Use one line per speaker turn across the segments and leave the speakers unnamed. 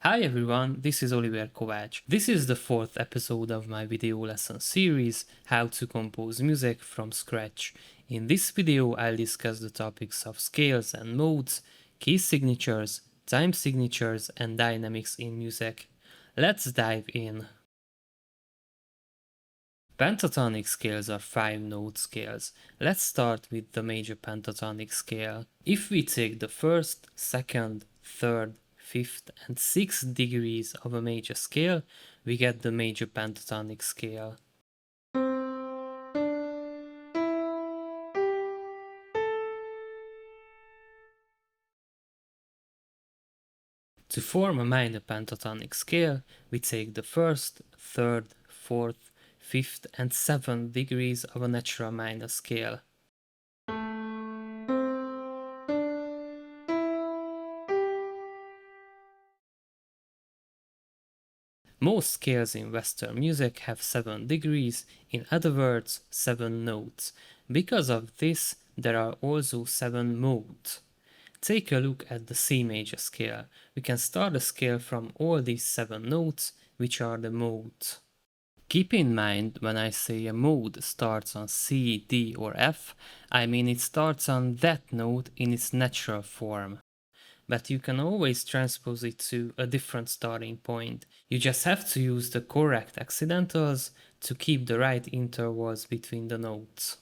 Hi everyone, this is Oliver Kovács. This is the fourth episode of my video lesson series, How to Compose Music from Scratch. In this video I'll discuss the topics of scales and modes, key signatures, time signatures and dynamics in music. Let's dive in. Pentatonic scales are 5-note scales. Let's start with the major pentatonic scale. If we take the first, second, third, fifth and sixth degrees of a major scale, we get the major pentatonic scale. To form a minor pentatonic scale, we take the first, third, fourth, fifth and seventh degrees of a natural minor scale. Most scales in Western music have 7 degrees, in other words, 7 notes. Because of this, there are also 7 modes. Take a look at the C major scale. We can start a scale from all these 7 notes, which are the modes. Keep in mind, when I say a mode starts on C, D or F, I mean it starts on that note in its natural form. But you can always transpose it to a different starting point. You just have to use the correct accidentals to keep the right intervals between the notes.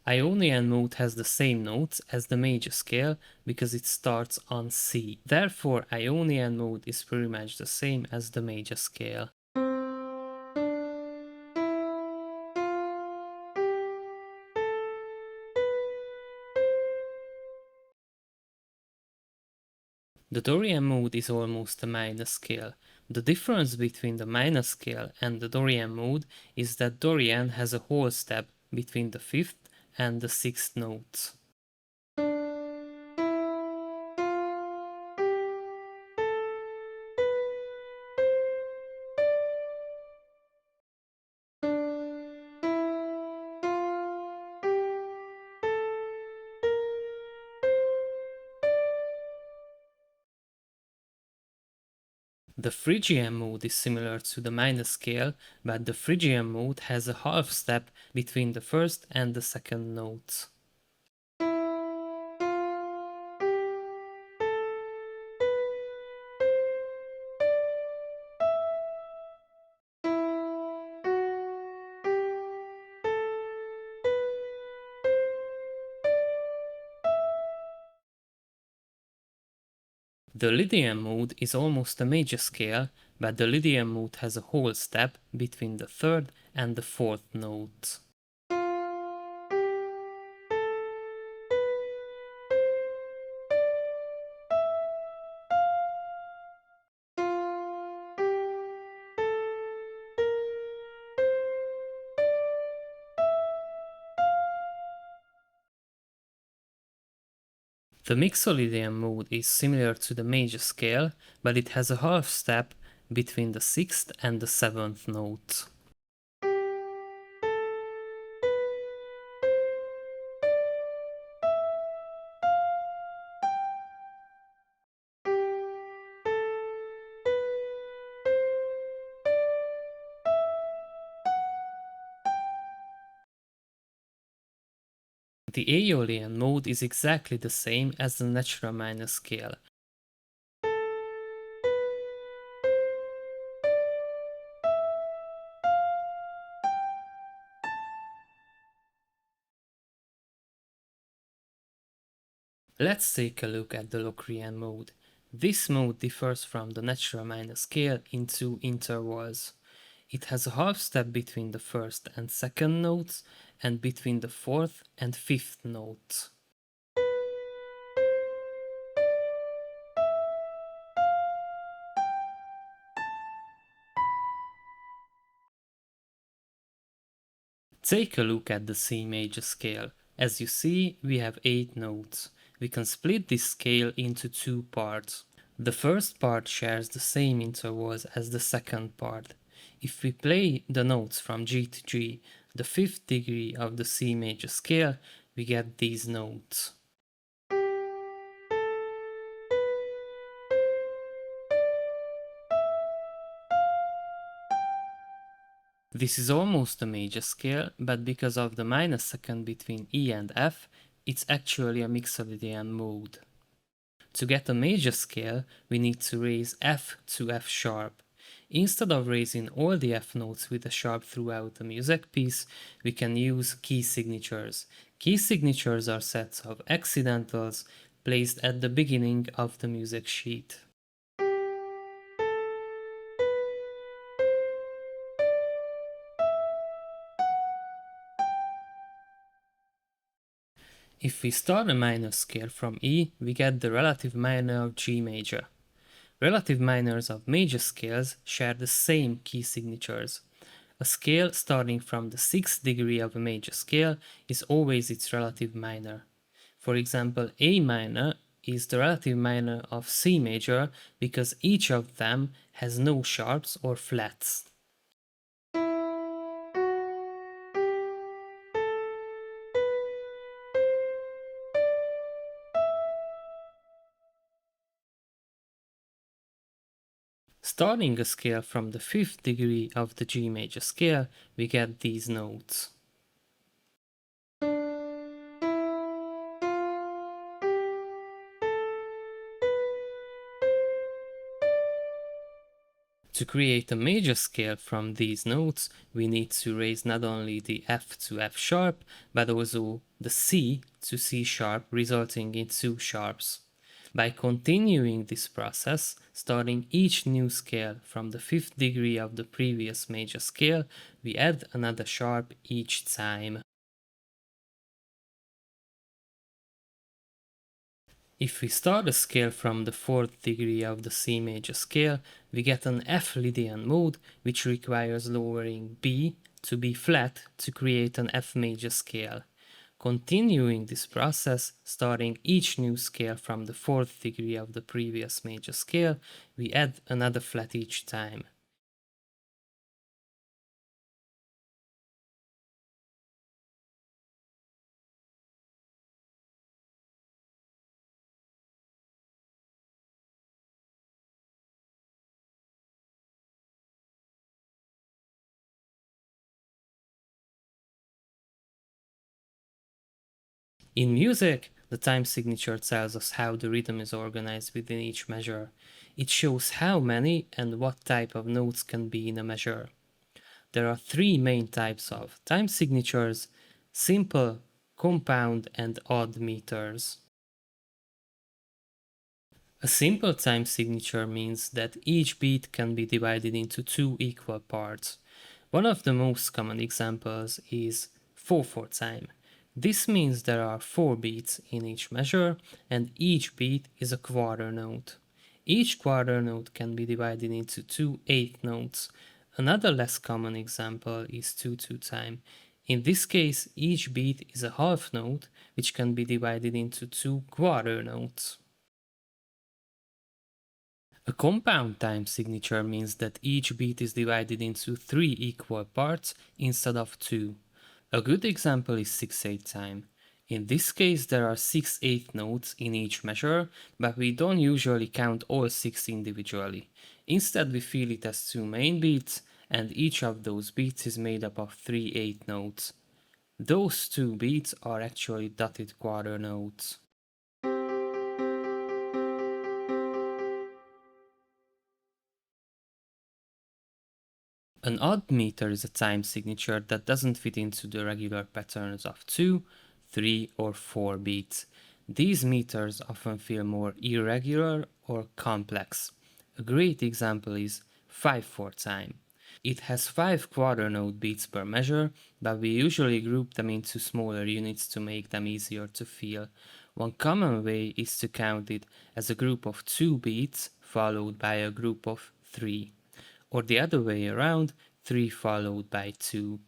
Ionian Mode has the same notes as the major scale because it starts on C. Therefore, Ionian Mode is pretty much the same as the major scale. The Dorian Mode is almost a minor scale. The difference between the minor scale and the Dorian Mode is that Dorian has a whole step between the 5th and the 6th notes. The Phrygian mode is similar to the minor scale, but the Phrygian mode has a half step between the first and the second notes. The Lydian mode is almost a major scale, but the Lydian mode has a whole step between the third and the fourth notes. The Mixolydian mode is similar to the major scale, but it has a half step between the 6th and the 7th notes. The Aeolian mode is exactly the same as the natural minor scale. Let's take a look at the Locrian mode. This mode differs from the natural minor scale in 2 intervals. It has a half step between the first and second notes and between the fourth and fifth notes. Take a look at the C major scale. As you see, we have 8 notes. We can split this scale into 2 parts. The first part shares the same intervals as the second part. If we play the notes from G to G, the 5th degree of the C major scale, we get these notes. This is almost a major scale, but because of the minor second between E and F, it's actually a Mixolydian mode. To get a major scale, we need to raise F to F sharp. Instead of raising all the F notes with a sharp throughout the music piece, we can use key signatures. Key signatures are sets of accidentals placed at the beginning of the music sheet. If we start a minor scale from E, we get the relative minor of G major. Relative minors of major scales share the same key signatures. A scale starting from the 6th degree of a major scale is always its relative minor. For example, A minor is the relative minor of C major because each of them has no sharps or flats. Starting a scale from the 5th degree of the G major scale, we get these notes. To create a major scale from these notes, we need to raise not only the F to F sharp, but also the C to C sharp, resulting in 2 sharps. By continuing this process, starting each new scale from the 5th degree of the previous major scale, we add another sharp each time. If we start a scale from the 4th degree of the C major scale, we get an F Lydian mode, which requires lowering B to B flat to create an F major scale. Continuing this process, starting each new scale from the 4th degree of the previous major scale, we add another flat each time. In music, the time signature tells us how the rhythm is organized within each measure. It shows how many and what type of notes can be in a measure. There are 3 main types of time signatures: simple, compound, and odd meters. A simple time signature means that each beat can be divided into 2 equal parts. One of the most common examples is 4/4 time. This means there are 4 beats in each measure, and each beat is a quarter note. Each quarter note can be divided into 2 eighth notes. Another less common example is 2/2 time. In this case, each beat is a half note, which can be divided into 2 quarter notes. A compound time signature means that each beat is divided into 3 equal parts instead of 2. A good example is 6/8 time. In this case, there are 6 eighth notes in each measure, but we don't usually count all 6 individually. Instead, we feel it as 2 main beats, and each of those beats is made up of 3 eighth notes. Those 2 beats are actually dotted quarter notes. An odd meter is a time signature that doesn't fit into the regular patterns of 2, 3, or 4 beats. These meters often feel more irregular or complex. A great example is 5/4 time. It has 5 quarter note beats per measure, but we usually group them into smaller units to make them easier to feel. One common way is to count it as a group of 2 beats followed by a group of 3. Or the other way around, 3 followed by 2.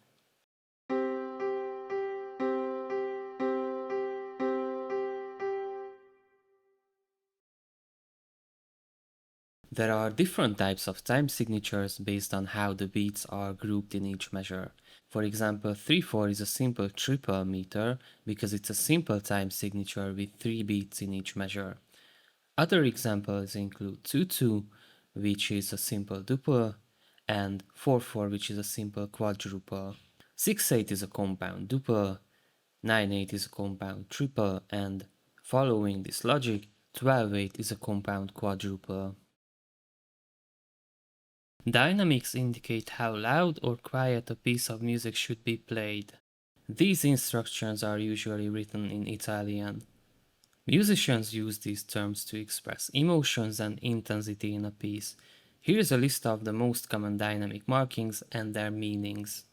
There are different types of time signatures based on how the beats are grouped in each measure. For example, 3/4 is a simple triple meter because it's a simple time signature with 3 beats in each measure. Other examples include 2/2, which is a simple duple, and 4/4, which is a simple quadruple. 6/8 is a compound duple, 9/8 is a compound triple, and following this logic, 12/8 is a compound quadruple. Dynamics indicate how loud or quiet a piece of music should be played. These instructions are usually written in Italian. Musicians use these terms to express emotions and intensity in a piece. Here's a list of the most common dynamic markings and their meanings.